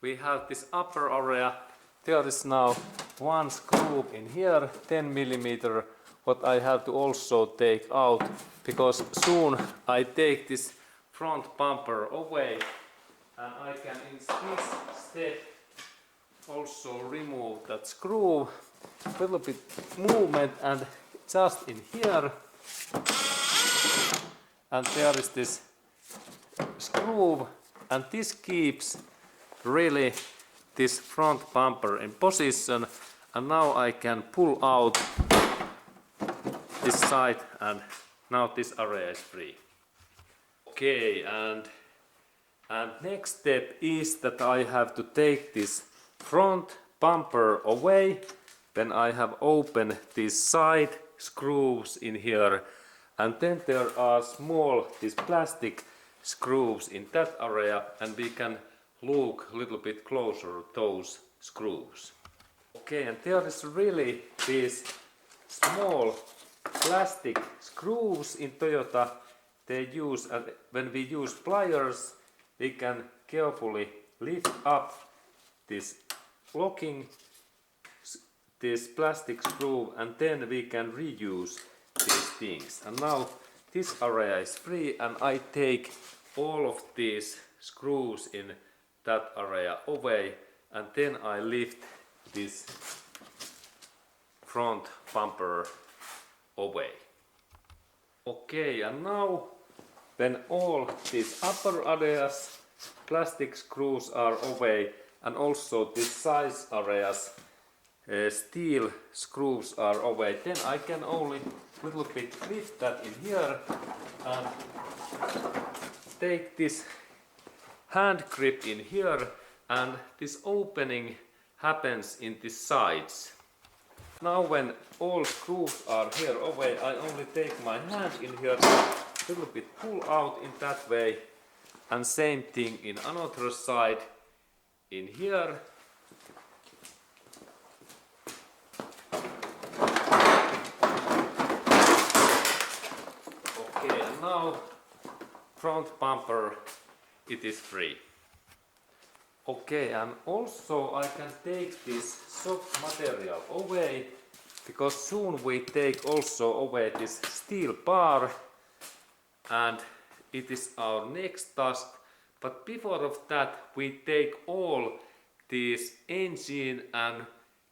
We have this upper area. There is now one screw in here, 10 millimeter, what I have to also take out, because soon I take this front bumper away and I can in this step also remove that screw. A little bit movement and just in here, and there is this screw, and this keeps really this front bumper in position, and now I can pull out this side and now this area is free. Okay, and next step is that I have to take this front bumper away. Then I have opened these side screws in here, and then there are small these plastic screws in that area, and we can look a little bit closer at those screws. Okay, and there is really these small plastic screws in Toyota. They use, and when we use pliers, we can carefully lift up this locking, this plastic screw, and then we can reuse these things. And now this area is free, and I take all of these screws in that area away, and then I lift this front bumper away. Okay, and now when all these upper areas plastic screws are away, and also these side areas steel screws are away, then I can only little bit lift that in here and take this hand grip in here, and this opening happens in the sides. Now when all screws are here away, I only take my hand in here, a little bit pull out in that way, and same thing in another side in here. Okay, and now front bumper, it is free. Okay, and also I can take this soft material away, because soon we take also away this steel bar, and it is our next task. But before of that, we take all these engine and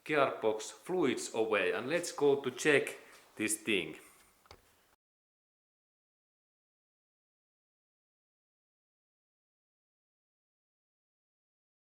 gearbox fluids away, and let's go to check this thing.